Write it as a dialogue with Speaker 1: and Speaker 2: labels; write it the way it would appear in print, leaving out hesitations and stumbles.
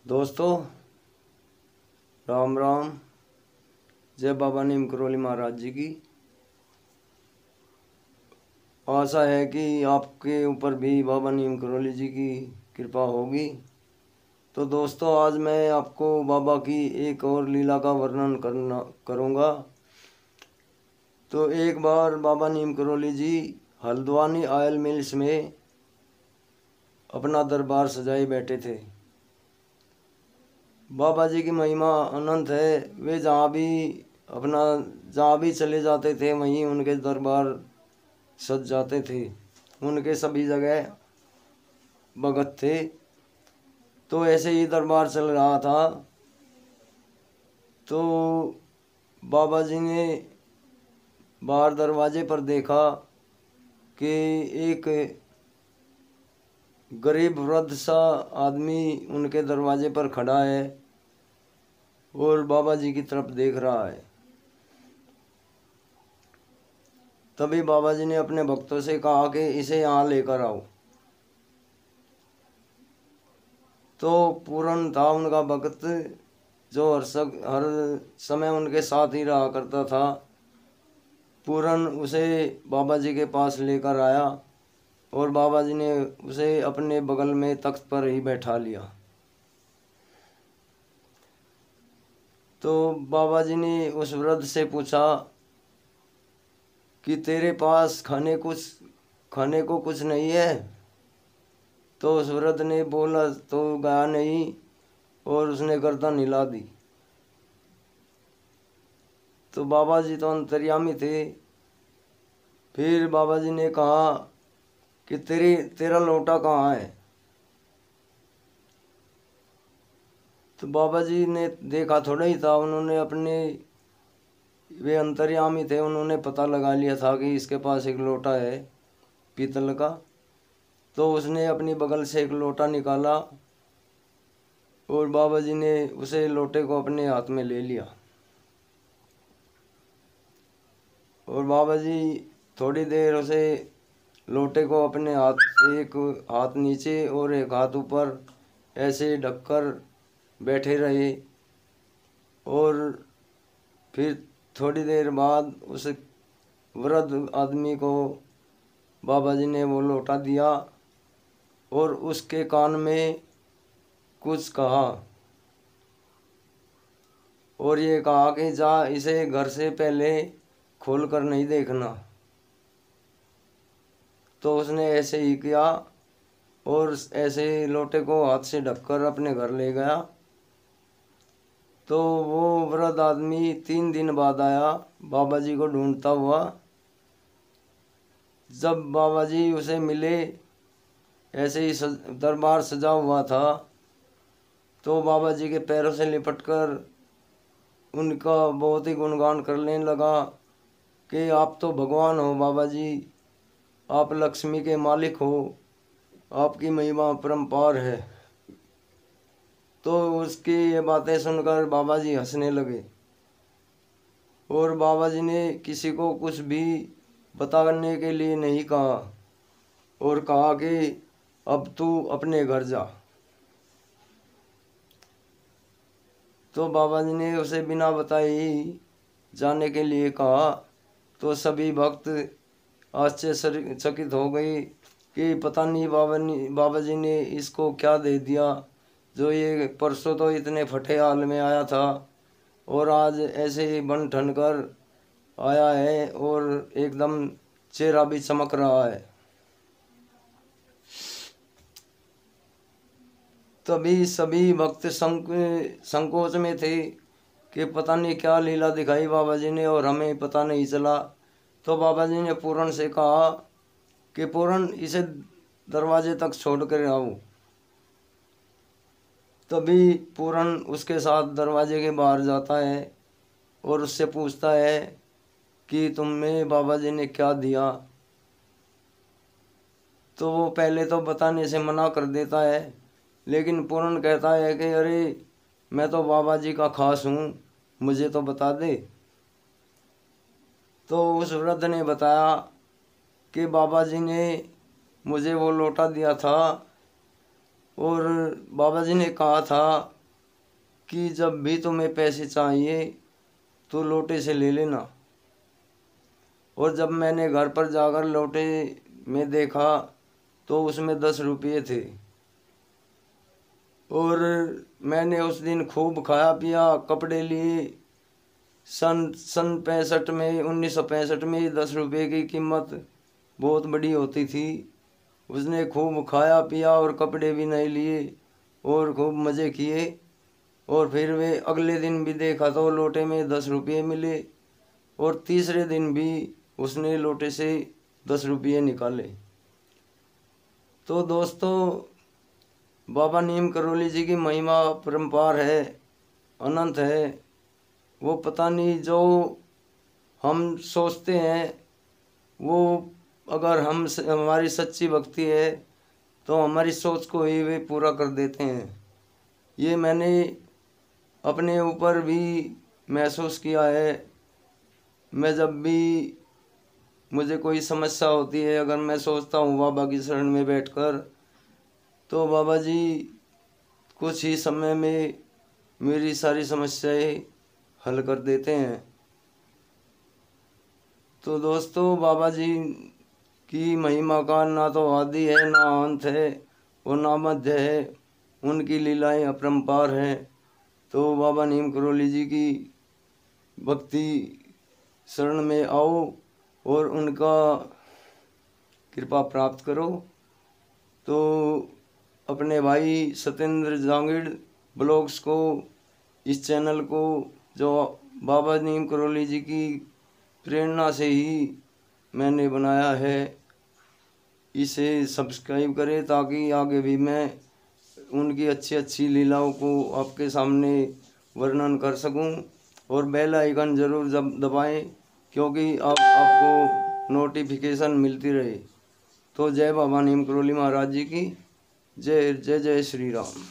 Speaker 1: दोस्तों राम राम। जय बाबा नीम करोली महाराज जी की। आशा है कि आपके ऊपर भी बाबा नीम करोली जी की कृपा होगी। तो दोस्तों आज मैं आपको बाबा की एक और लीला का वर्णन करूँगा। तो एक बार बाबा नीम करोली जी हल्द्वानी ऑयल मिल्स में अपना दरबार सजाए बैठे थे। बाबा जी की महिमा अनंत है। वे जहाँ भी चले जाते थे वहीं उनके दरबार सज जाते थे। उनके सभी जगह भगत थे। तो ऐसे ही दरबार चल रहा था। तो बाबा जी ने बाहर दरवाजे पर देखा कि एक गरीब वृद्ध सा आदमी उनके दरवाजे पर खड़ा है और बाबा जी की तरफ देख रहा है। तभी बाबा जी ने अपने भक्तों से कहा कि इसे यहाँ लेकर आओ। तो पूरन था उनका भक्त, जो हर समय उनके साथ ही रहा करता था। पूरन उसे बाबा जी के पास लेकर आया और बाबा जी ने उसे अपने बगल में तख्त पर ही बैठा लिया। तो बाबा जी ने उस वृद्ध से पूछा कि तेरे पास खाने को कुछ नहीं है? तो उस वृद्ध ने बोला तो गया नहीं और उसने गर्दन हिला दी। तो बाबा जी तो अंतर्यामी थे। फिर बाबा जी ने कहा कि तेरा लोटा कहाँ है? तो बाबा जी ने देखा थोड़ा ही था। वे अंतर्यामी थे, उन्होंने पता लगा लिया था कि इसके पास एक लोटा है पीतल का। तो उसने अपनी बगल से एक लोटा निकाला और बाबा जी ने उसे लोटे को अपने हाथ में ले लिया। और बाबा जी थोड़ी देर उसे लोटे को अपने हाथ, एक हाथ नीचे और एक हाथ ऊपर ऐसे ढककर बैठे रहे। और फिर थोड़ी देर बाद उस वृद्ध आदमी को बाबा जी ने वो लोटा दिया और उसके कान में कुछ कहा और ये कहा कि जा इसे घर से पहले खोल कर नहीं देखना। तो उसने ऐसे ही किया और ऐसे ही लोटे को हाथ से ढककर अपने घर ले गया। तो वो वृद्ध आदमी 3 दिन बाद आया बाबा जी को ढूंढता हुआ। जब बाबा जी उसे मिले, ऐसे ही दरबार सजा हुआ था, तो बाबा जी के पैरों से लिपटकर उनका बहुत ही गुणगान करने लगा कि आप तो भगवान हो बाबा जी, आप लक्ष्मी के मालिक हो, आपकी महिमा अपरंपार है। तो उसकी ये बातें सुनकर बाबा जी हंसने लगे और बाबा जी ने किसी को कुछ भी बताने के लिए नहीं कहा और कहा कि अब तू अपने घर जा। तो बाबा जी ने उसे बिना बताए ही जाने के लिए कहा। तो सभी भक्त आश्चर्यचकित हो गए कि पता नहीं बाबा जी ने इसको क्या दे दिया, जो ये परसों तो इतने फटे हाल में आया था और आज ऐसे ही बन ठन कर आया है और एकदम चेहरा भी चमक रहा है। तभी सभी भक्त संकोच में थे कि पता नहीं क्या लीला दिखाई बाबा जी ने और हमें पता नहीं चला। तो बाबा जी ने पूरन से कहा कि पूरन इसे दरवाजे तक छोड़ कर आओ। तभी पूरन उसके साथ दरवाजे के बाहर जाता है और उससे पूछता है कि तुम्हें बाबा जी ने क्या दिया। तो वो पहले तो बताने से मना कर देता है, लेकिन पूरन कहता है कि अरे मैं तो बाबा जी का खास हूँ, मुझे तो बता दे। तो उस वृद्ध ने बताया कि बाबा जी ने मुझे वो लोटा दिया था और बाबा जी ने कहा था कि जब भी तुम्हें पैसे चाहिए तो लोटे से ले लेना। और जब मैंने घर पर जाकर लोटे में देखा तो उसमें 10 रुपये थे। और मैंने उस दिन खूब खाया पिया, कपड़े लिए। सन 65 में 1965 में 10 रुपये की कीमत बहुत बड़ी होती थी। उसने खूब खाया पिया और कपड़े भी नहीं लिए और खूब मज़े किए। और फिर वे अगले दिन भी देखा तो लोटे में 10 रुपये मिले। और तीसरे दिन भी उसने लोटे से 10 रुपये निकाले। तो दोस्तों, बाबा नीम करौली जी की महिमा परम्पार है, अनंत है। वो पता नहीं जो हम सोचते हैं वो अगर हमारी सच्ची भक्ति है तो हमारी सोच को ही वे पूरा कर देते हैं। ये मैंने अपने ऊपर भी महसूस किया है। मैं जब भी मुझे कोई समस्या होती है, अगर मैं सोचता हूँ बाबा की शरण में बैठकर, तो बाबा जी कुछ ही समय में मेरी सारी समस्याएं हल कर देते हैं। तो दोस्तों, बाबा जी की महिमा का ना तो आदि है, ना अंत है और ना मध्य है। उनकी लीलाएं अपरंपार हैं। तो बाबा नीम करौली जी की भक्ति शरण में आओ और उनका कृपा प्राप्त करो। तो अपने भाई सत्येंद्र जांगिड़ ब्लॉग्स को, इस चैनल को जो बाबा नीम करौली जी की प्रेरणा से ही मैंने बनाया है, इसे सब्सक्राइब करें ताकि आगे भी मैं उनकी अच्छी अच्छी लीलाओं को आपके सामने वर्णन कर सकूं। और बेल आइकन ज़रूर दबाएं क्योंकि आपको नोटिफिकेशन मिलती रहे। तो जय बाबा नीम करौली महाराज जी की जय। जय जय श्री राम।